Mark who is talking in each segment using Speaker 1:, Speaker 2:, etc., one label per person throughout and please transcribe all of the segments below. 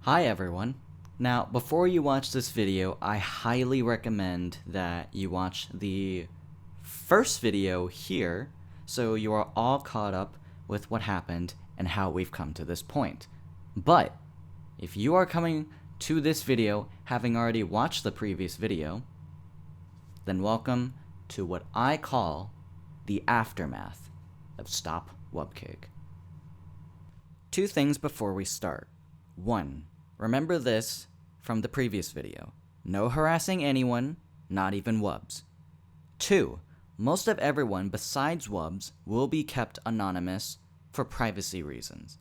Speaker 1: Hi everyone. Now, before you watch this video, I highly recommend that you watch the first video here so you are all caught up with what happened and how we've come to this point. But if you are coming to this video having already watched the previous video, then welcome to what I call the aftermath of Stop Wubcake. Two things before we start. 1. Remember this from the previous video. No harassing anyone, not even Wubs. 2. Most of everyone besides Wubs will be kept anonymous for privacy reasons.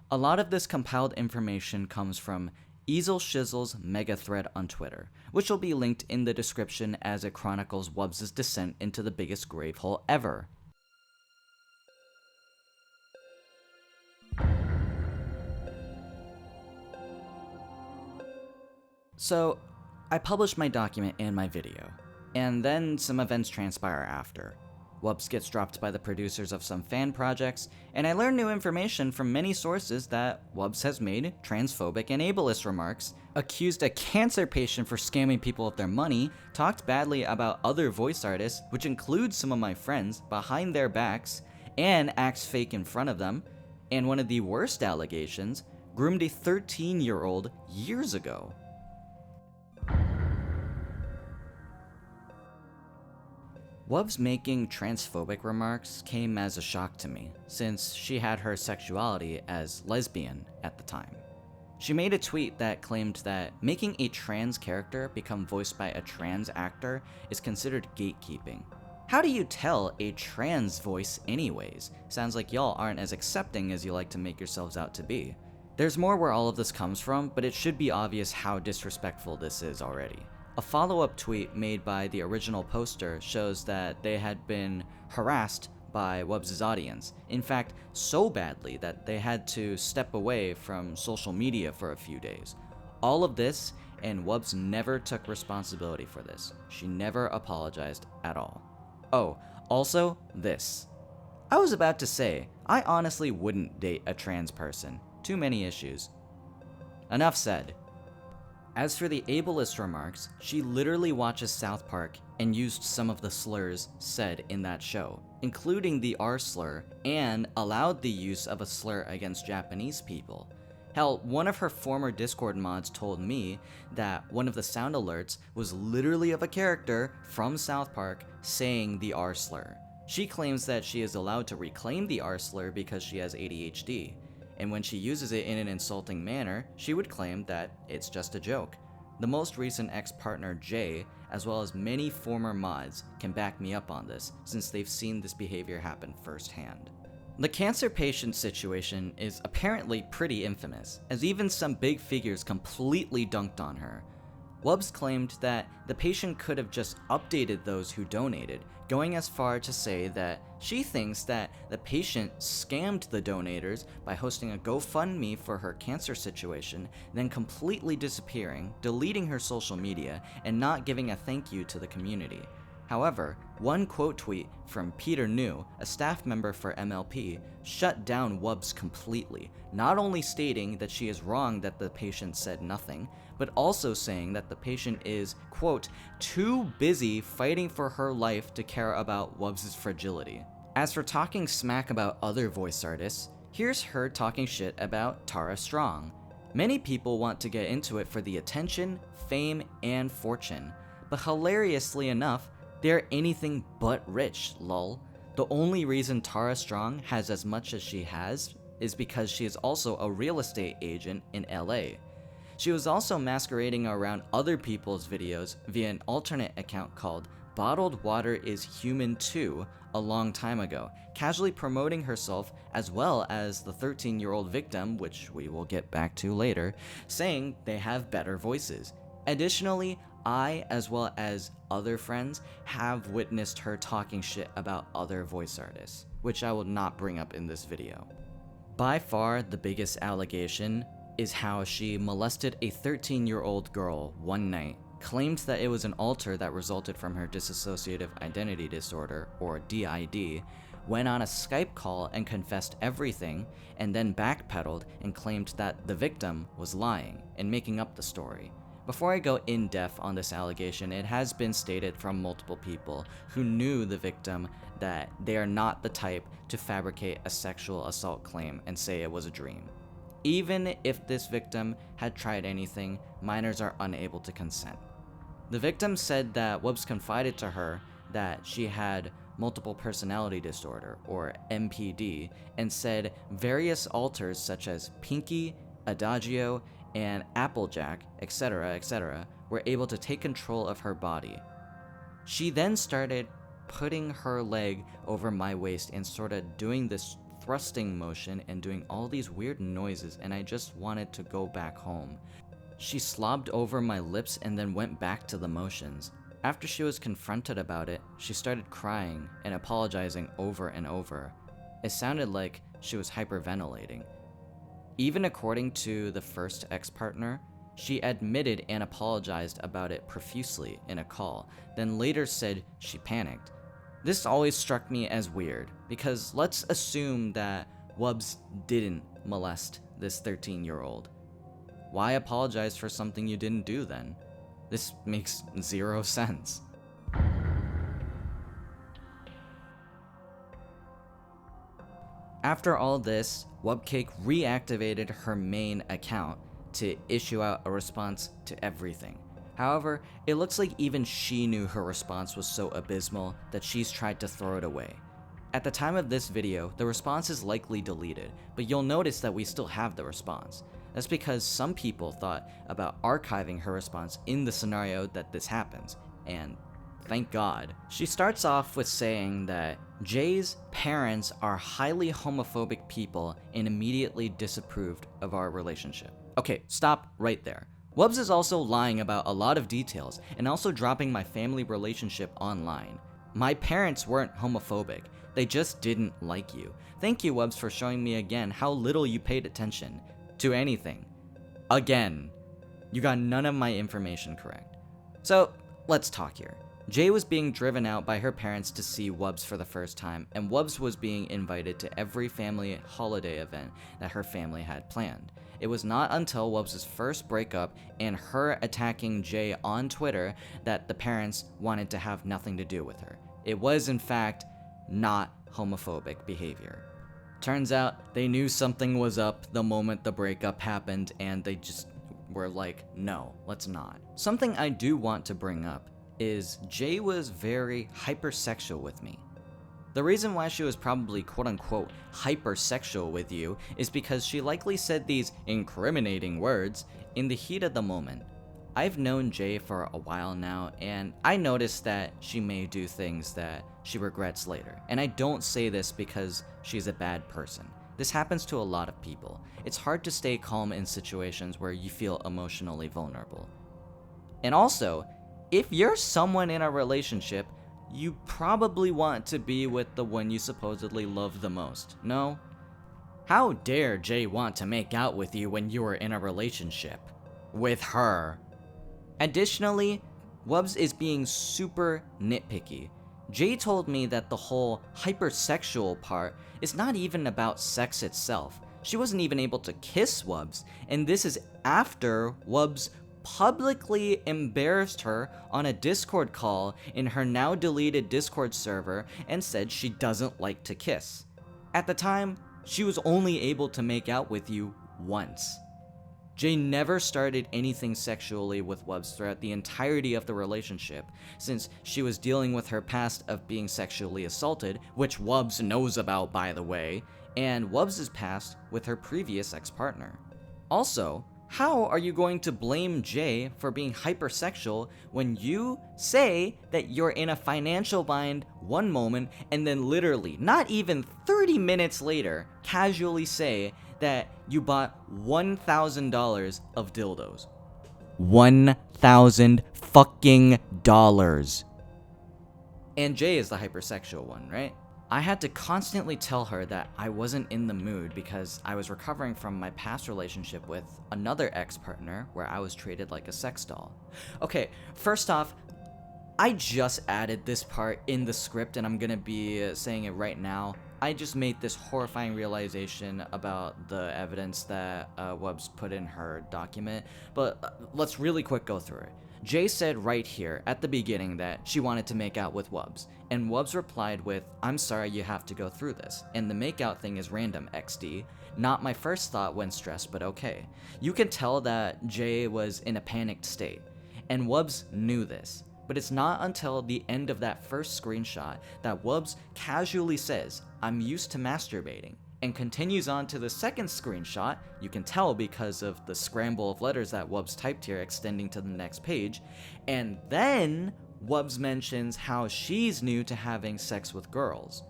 Speaker 1: A lot of this compiled information comes from Easel Shizzle's mega thread on Twitter, which will be linked in the description as it chronicles Wubs' descent into the biggest grave hole ever. So, I published my document and my video, and then some events transpire after. Wubs gets dropped by the producers of some fan projects, and I learn new information from many sources that Wubs has made transphobic and ableist remarks, accused a cancer patient for scamming people of their money, talked badly about other voice artists, which includes some of my friends, behind their backs, and acts fake in front of them, and one of the worst allegations, groomed a 13-year-old years ago. Wubs making transphobic remarks came as a shock to me, since she had her sexuality as lesbian at the time. She made a tweet that claimed that making a trans character become voiced by a trans actor is considered gatekeeping. How do you tell a trans voice anyways? Sounds like y'all aren't as accepting as you like to make yourselves out to be. There's more where all of this comes from, but it should be obvious how disrespectful this is already. A follow-up tweet made by the original poster shows that they had been harassed by Wubs' audience. In fact, so badly that they had to step away from social media for a few days. All of this, and Wubs never took responsibility for this. She never apologized at all. Oh, also this. I was about to say, I honestly wouldn't date a trans person. Too many issues. Enough said. As for the ableist remarks, she literally watches South Park and used some of the slurs said in that show, including the R slur, and allowed the use of a slur against Japanese people. Hell, one of her former Discord mods told me that one of the sound alerts was literally of a character from South Park saying the R slur. She claims that she is allowed to reclaim the R slur because she has ADHD. And when she uses it in an insulting manner, she would claim that it's just a joke. The most recent ex-partner Jay, as well as many former mods, can back me up on this, since they've seen this behavior happen firsthand. The cancer patient situation is apparently pretty infamous, as even some big figures completely dunked on her. Wubs claimed that the patient could have just updated those who donated, going as far to say that she thinks that the patient scammed the donators by hosting a GoFundMe for her cancer situation, then completely disappearing, deleting her social media, and not giving a thank you to the community. However, one quote tweet from Peter New, a staff member for MLP, shut down Wubs completely, not only stating that she is wrong that the patient said nothing, but also saying that the patient is, quote, too busy fighting for her life to care about Wubs' fragility. As for talking smack about other voice artists, here's her talking shit about Tara Strong. Many people want to get into it for the attention, fame, and fortune, but hilariously enough, they're anything but rich, lol. The only reason Tara Strong has as much as she has is because she is also a real estate agent in LA. She was also masquerading around other people's videos via an alternate account called Bottled Water is Human Too a long time ago, casually promoting herself as well as the 13-year-old victim, which we will get back to later, saying they have better voices. Additionally, I, as well as other friends, have witnessed her talking shit about other voice artists, which I will not bring up in this video. By far, the biggest allegation is how she molested a 13-year-old girl one night, claimed that it was an alter that resulted from her dissociative identity disorder, or DID, went on a Skype call and confessed everything, and then backpedaled and claimed that the victim was lying and making up the story. Before I go in depth on this allegation, it has been stated from multiple people who knew the victim that they are not the type to fabricate a sexual assault claim and say it was a dream. Even if this victim had tried anything, minors are unable to consent. The victim said that Wubs confided to her that she had multiple personality disorder, or MPD, and said various alters such as Pinky, Adagio, and Applejack, etc., were able to take control of her body. She then started putting her leg over my waist and sort of doing this thrusting motion and doing all these weird noises, and I just wanted to go back home. She slobbed over my lips and then went back to the motions. After she was confronted about it, she started crying and apologizing over and over. It sounded like she was hyperventilating. Even according to the first ex-partner, she admitted and apologized about it profusely in a call, then later said she panicked. This always struck me as weird, because let's assume that Wubs didn't molest this 13-year-old. Why apologize for something you didn't do then? This makes zero sense. After all this, Wubcake reactivated her main account to issue out a response to everything. However, it looks like even she knew her response was so abysmal that she's tried to throw it away. At the time of this video, the response is likely deleted, but you'll notice that we still have the response. That's because some people thought about archiving her response in the scenario that this happens, and thank God. She starts off with saying that Jay's parents are highly homophobic people and immediately disapproved of our relationship. Okay, stop right there. Wubs is also lying about a lot of details and also dropping my family relationship online. My parents weren't homophobic, they just didn't like you. Thank you, Wubs, for showing me again how little you paid attention to anything. Again, you got none of my information correct. So, let's talk here. Jay was being driven out by her parents to see Wubs for the first time, and Wubs was being invited to every family holiday event that her family had planned. It was not until Wubs' first breakup and her attacking Jay on Twitter that the parents wanted to have nothing to do with her. It was, in fact, not homophobic behavior. Turns out they knew something was up the moment the breakup happened, and they just were like, no, let's not. Something I do want to bring up is Jay was very hypersexual with me. The reason why she was probably quote-unquote hypersexual with you is because she likely said these incriminating words in the heat of the moment. I've known Jay for a while now, and I noticed that she may do things that she regrets later. And I don't say this because she's a bad person. This happens to a lot of people. It's hard to stay calm in situations where you feel emotionally vulnerable. And also, if you're someone in a relationship, you probably want to be with the one you supposedly love the most, no? How dare Jay want to make out with you when you are in a relationship with her? Additionally, Wubs is being super nitpicky. Jay told me that the whole hypersexual part is not even about sex itself. She wasn't even able to kiss Wubs, and this is after Wubs publicly embarrassed her on a Discord call in her now deleted Discord server and said she doesn't like to kiss. At the time, she was only able to make out with you once. Jay never started anything sexually with Wubs throughout the entirety of the relationship, since she was dealing with her past of being sexually assaulted, which Wubs knows about, by the way, and Wubs' past with her previous ex-partner. Also, how are you going to blame Jay for being hypersexual when you say that you're in a financial bind one moment and then literally, not even 30 minutes later, casually say that you bought $1,000 of dildos? $1,000 fucking dollars. And Jay is the hypersexual one, right? I had to constantly tell her that I wasn't in the mood because I was recovering from my past relationship with another ex-partner where I was treated like a sex doll. Okay, first off, I just added this part in the script and I'm gonna be saying it right now. I just made this horrifying realization about the evidence that Wubs put in her document, but let's really quick go through it. Jay said right here at the beginning that she wanted to make out with Wubs, and Wubs replied with, "I'm sorry you have to go through this, and the makeout thing is random, XD. Not my first thought when stressed, but okay." You can tell that Jay was in a panicked state, and Wubs knew this. But it's not until the end of that first screenshot that Wubs casually says, "I'm used to masturbating," and continues on to the second screenshot. You can tell because of the scramble of letters that Wubs typed here extending to the next page. And then Wubs mentions how she's new to having sex with girls.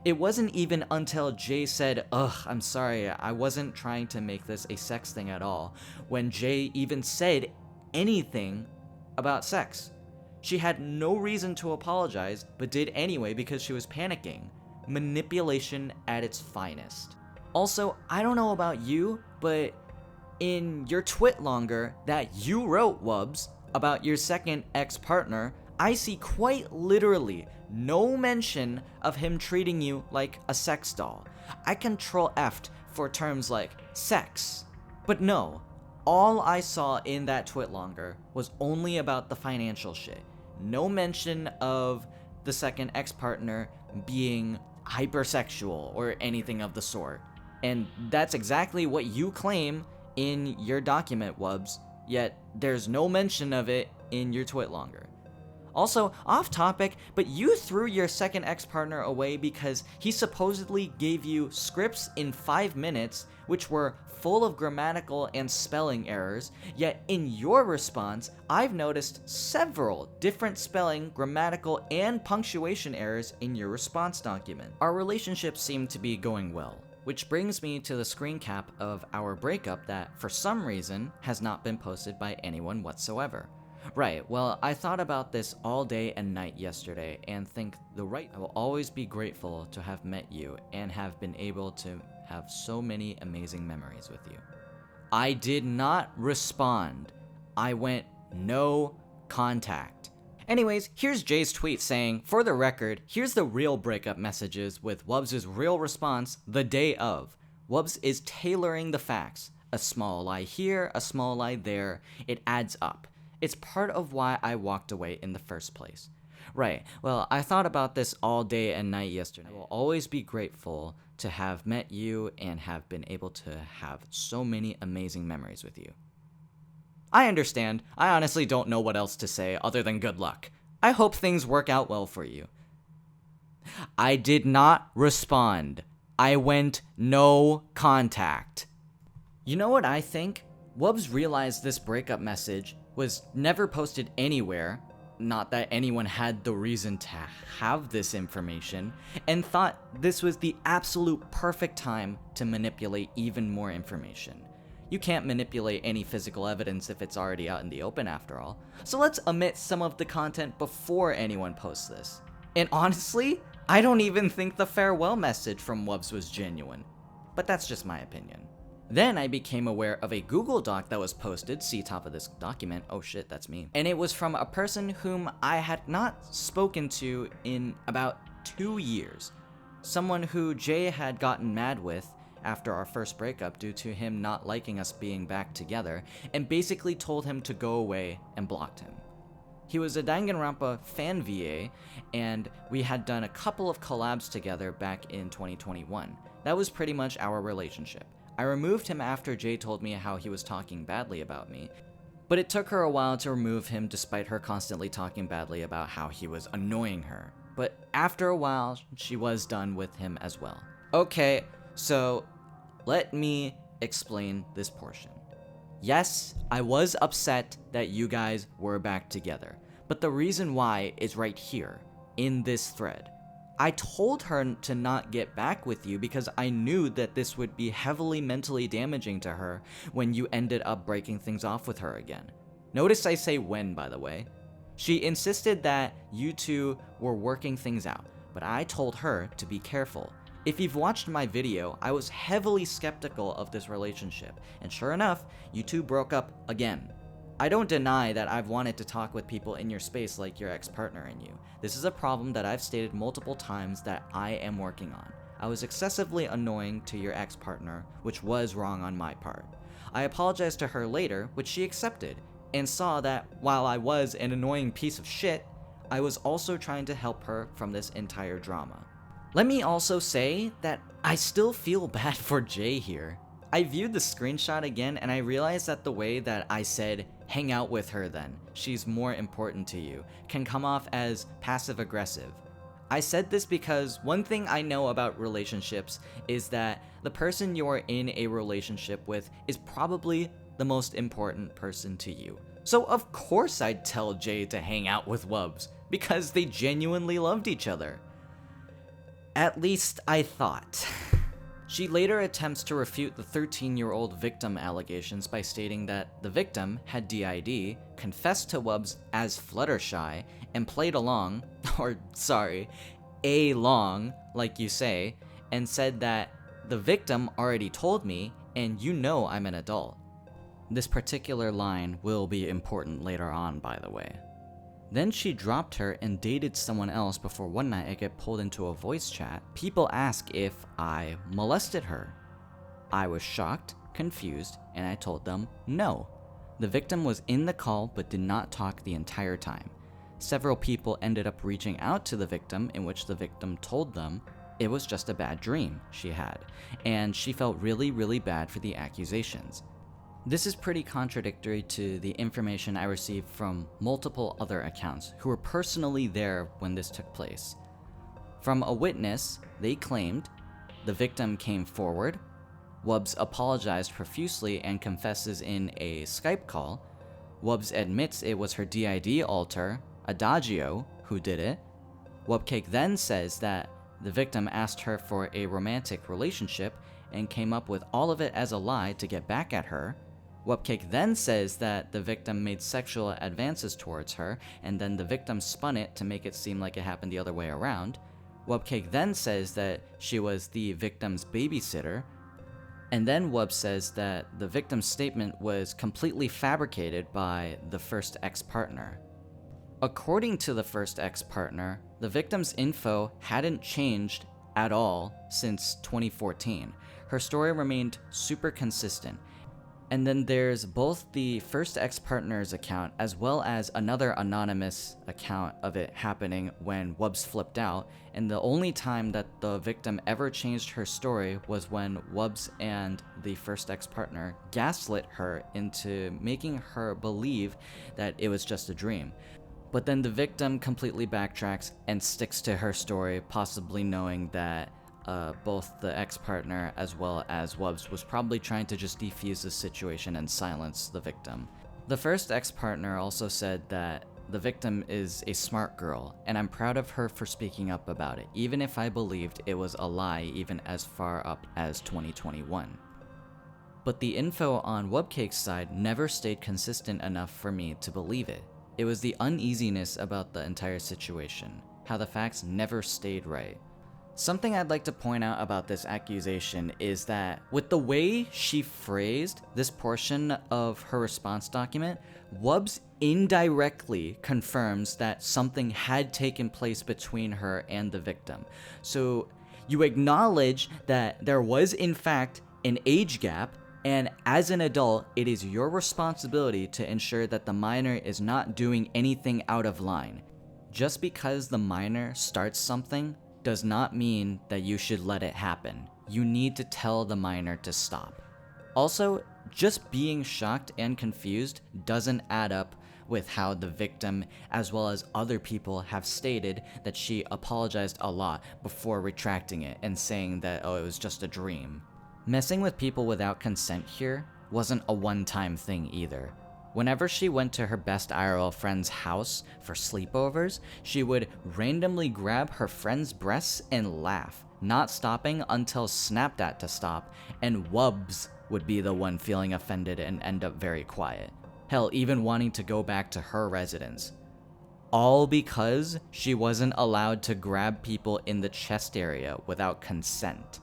Speaker 1: It wasn't even until Jay said, "Ugh, I'm sorry, I wasn't trying to make this a sex thing at all," when Jay even said anything about sex. She had no reason to apologize, but did anyway because she was panicking. Manipulation at its finest. Also, I don't know about you, but in your twitlonger that you wrote, Wubs, about your second ex-partner, I see quite literally no mention of him treating you like a sex doll. I control F'd for terms like sex, but no, all I saw in that twitlonger was only about the financial shit. No mention of the second ex-partner being hypersexual or anything of the sort. And that's exactly what you claim in your document, Wubs, yet there's no mention of it in your twitlonger. Also, off topic, but you threw your second ex-partner away because he supposedly gave you scripts in 5 minutes which were full of grammatical and spelling errors, yet in your response, I've noticed several different spelling, grammatical, and punctuation errors in your response document. Our relationship seemed to be going well, which brings me to the screen cap of our breakup that, for some reason, has not been posted by anyone whatsoever. Right, well, I thought about this all day and night yesterday and think I will always be grateful to have met you and have been able to have so many amazing memories with you. I did not respond. I went no contact. Anyways, here's Jay's tweet saying, "For the record, here's the real breakup messages with Wubs' real response the day of. Wubs is tailoring the facts. A small lie here, a small lie there. It adds up. It's part of why I walked away in the first place." Right, well, I thought about this all day and night yesterday. I will always be grateful to have met you and have been able to have so many amazing memories with you. I understand. I honestly don't know what else to say other than good luck. I hope things work out well for you. I did not respond. I went no contact. You know what I think? Wubs realized this breakup message was never posted anywhere, not that anyone had the reason to have this information, and thought this was the absolute perfect time to manipulate even more information. You can't manipulate any physical evidence if it's already out in the open after all, so let's omit some of the content before anyone posts this. And honestly, I don't even think the farewell message from Wubs was genuine, but that's just my opinion. Then I became aware of a Google Doc that was posted, see top of this document, oh shit, that's me. And it was from a person whom I had not spoken to in about 2 years. Someone who Jay had gotten mad with after our first breakup due to him not liking us being back together, and basically told him to go away and blocked him. He was a Danganronpa fan VA, and we had done a couple of collabs together back in 2021. That was pretty much our relationship. I removed him after Jay told me how he was talking badly about me, but it took her a while to remove him despite her constantly talking badly about how he was annoying her. But after a while, she was done with him as well. Okay, so let me explain this portion. Yes, I was upset that you guys were back together, but the reason why is right here, in this thread. I told her to not get back with you because I knew that this would be heavily mentally damaging to her when you ended up breaking things off with her again. Notice I say when, by the way. She insisted that you two were working things out, but I told her to be careful. If you've watched my video, I was heavily skeptical of this relationship, and sure enough, you two broke up again. I don't deny that I've wanted to talk with people in your space like your ex-partner and you. This is a problem that I've stated multiple times that I am working on. I was excessively annoying to your ex-partner, which was wrong on my part. I apologized to her later, which she accepted, and saw that while I was an annoying piece of shit, I was also trying to help her from this entire drama. Let me also say that I still feel bad for Jay here. I viewed the screenshot again and I realized that the way that I said, hang out with her then, she's more important to you, can come off as passive aggressive. I said this because one thing I know about relationships is that the person you're in a relationship with is probably the most important person to you. So of course I'd tell Jay to hang out with Wubs, because they genuinely loved each other. At least I thought. She later attempts to refute the 13-year-old victim allegations by stating that the victim had DID, confessed to Wubs as Fluttershy, and played along, like you say, and said that the victim already told me, and you know I'm an adult. This particular line will be important later on, by the way. Then she dropped her and dated someone else before one night I get pulled into a voice chat. People ask if I molested her. I was shocked, confused, and I told them no. The victim was in the call but did not talk the entire time. Several people ended up reaching out to the victim, in which the victim told them it was just a bad dream she had, and she felt really, really bad for the accusations. This is pretty contradictory to the information I received from multiple other accounts who were personally there when this took place. From a witness, they claimed the victim came forward, Wubs apologized profusely and confesses in a Skype call, Wubs admits it was her DID alter, Adagio, who did it. Wubcake then says that the victim asked her for a romantic relationship and came up with all of it as a lie to get back at her. Wubcake then says that the victim made sexual advances towards her, and then the victim spun it to make it seem like it happened the other way around. Wubcake then says that she was the victim's babysitter, and then Wubs says that the victim's statement was completely fabricated by the first ex-partner. According to the first ex-partner, the victim's info hadn't changed at all since 2014. Her story remained super consistent. And then there's both the first ex-partner's account as well as another anonymous account of it happening when Wubs flipped out, and the only time that the victim ever changed her story was when Wubs and the first ex-partner gaslit her into making her believe that it was just a dream. But then the victim completely backtracks and sticks to her story, possibly knowing that both the ex-partner as well as Wubs was probably trying to just defuse the situation and silence the victim. The first ex-partner also said that the victim is a smart girl, and I'm proud of her for speaking up about it, even if I believed it was a lie even as far up as 2021. But the info on Wubcake's side never stayed consistent enough for me to believe it. It was the uneasiness about the entire situation, how the facts never stayed right. Something I'd like to point out about this accusation is that with the way she phrased this portion of her response document, Wubs indirectly confirms that something had taken place between her and the victim. So you acknowledge that there was in fact an age gap, and as an adult, it is your responsibility to ensure that the minor is not doing anything out of line. Just because the minor starts something does not mean that you should let it happen. You need to tell the minor to stop. Also, just being shocked and confused doesn't add up with how the victim, as well as other people, have stated that she apologized a lot before retracting it and saying that, oh, it was just a dream. Messing with people without consent here wasn't a one-time thing either. Whenever she went to her best IRL friend's house for sleepovers, she would randomly grab her friend's breasts and laugh, not stopping until snapped at to stop, and Wubs would be the one feeling offended and end up very quiet. Hell, even wanting to go back to her residence. All because she wasn't allowed to grab people in the chest area without consent.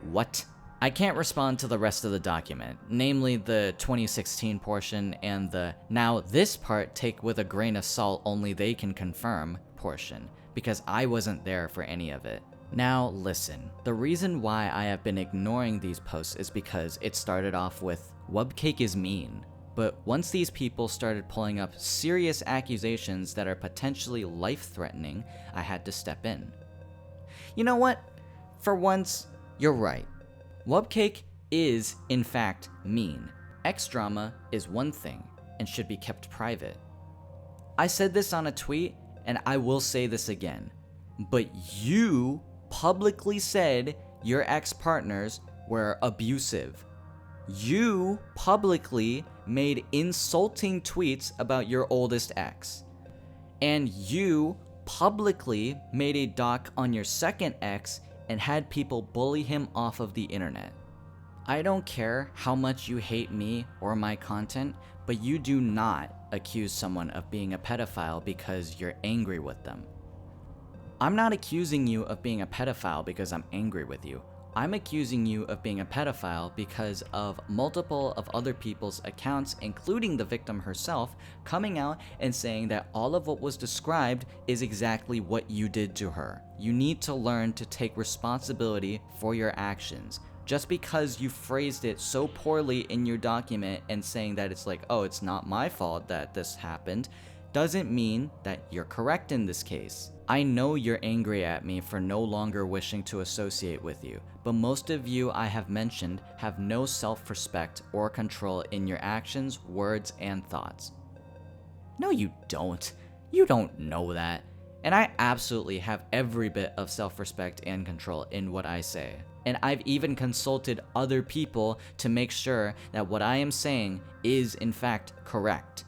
Speaker 1: What? I can't respond to the rest of the document, namely the 2016 portion and the "now this part take with a grain of salt, only they can confirm" portion, because I wasn't there for any of it. Now listen, the reason why I have been ignoring these posts is because it started off with "Wubcake is mean," but once these people started pulling up serious accusations that are potentially life-threatening, I had to step in. You know what? For once, you're right. Wubcake is, in fact, mean. X-drama is one thing and should be kept private. I said this on a tweet, and I will say this again, but you publicly said your ex-partners were abusive. You publicly made insulting tweets about your oldest ex. And you publicly made a doc on your second ex and had people bully him off of the internet. I don't care how much you hate me or my content, but you do not accuse someone of being a pedophile because you're angry with them. I'm not accusing you of being a pedophile because I'm angry with you. I'm accusing you of being a pedophile because of multiple of other people's accounts, including the victim herself, coming out and saying that all of what was described is exactly what you did to her. You need to learn to take responsibility for your actions. Just because you phrased it so poorly in your document and saying that it's like, oh, it's not my fault that this happened, doesn't mean that you're correct in this case. I know you're angry at me for no longer wishing to associate with you, but most of you I have mentioned have no self-respect or control in your actions, words, and thoughts. No, you don't. You don't know that. And I absolutely have every bit of self-respect and control in what I say. And I've even consulted other people to make sure that what I am saying is in fact correct.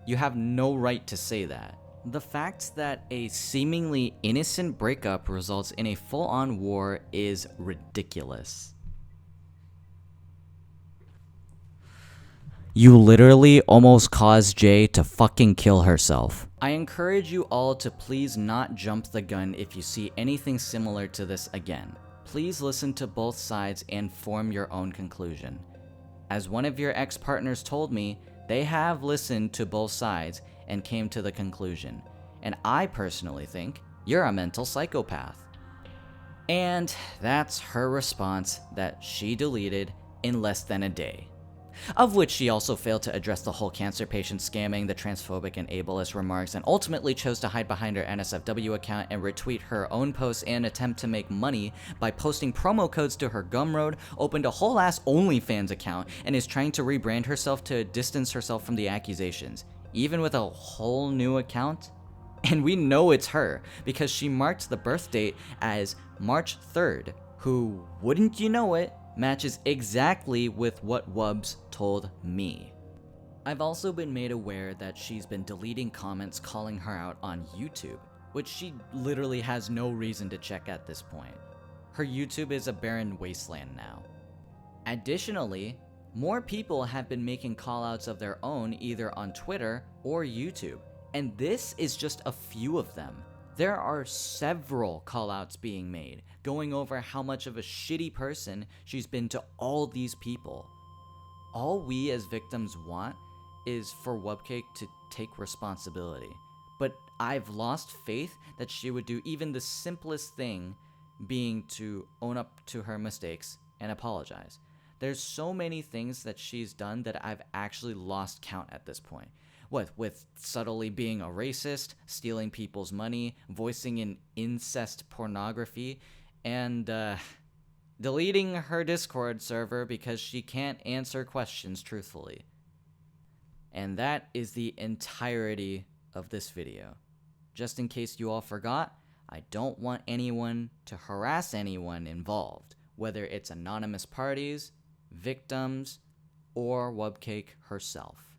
Speaker 1: You have no right to say that. The fact that a seemingly innocent breakup results in a full-on war is ridiculous. You literally almost caused Jay to fucking kill herself. I encourage you all to please not jump the gun if you see anything similar to this again. Please listen to both sides and form your own conclusion. As one of your ex-partners told me, they have listened to both sides and came to the conclusion. And I personally think you're a mental psychopath. And that's her response that she deleted in less than a day. Of which she also failed to address the whole cancer patient scamming, the transphobic and ableist remarks, and ultimately chose to hide behind her NSFW account and retweet her own posts and attempt to make money by posting promo codes to her Gumroad, opened a whole ass OnlyFans account, and is trying to rebrand herself to distance herself from the accusations, even with a whole new account. And we know it's her, because she marked the birth date as March 3rd, who, wouldn't you know it, matches exactly with what Wubs told me. I've also been made aware that she's been deleting comments calling her out on YouTube, which she literally has no reason to check at this point. Her YouTube is a barren wasteland now. Additionally, more people have been making callouts of their own either on Twitter or YouTube, and this is just a few of them. There are several callouts being made, going over how much of a shitty person she's been to all these people. All we as victims want is for Wubcake to take responsibility. But I've lost faith that she would do even the simplest thing, being to own up to her mistakes and apologize. There's so many things that she's done that I've actually lost count at this point. What, with subtly being a racist, stealing people's money, voicing an incest pornography, and deleting her Discord server because she can't answer questions truthfully. And that is the entirety of this video. Just in case you all forgot, I don't want anyone to harass anyone involved, whether it's anonymous parties, victims, or Wubcake herself.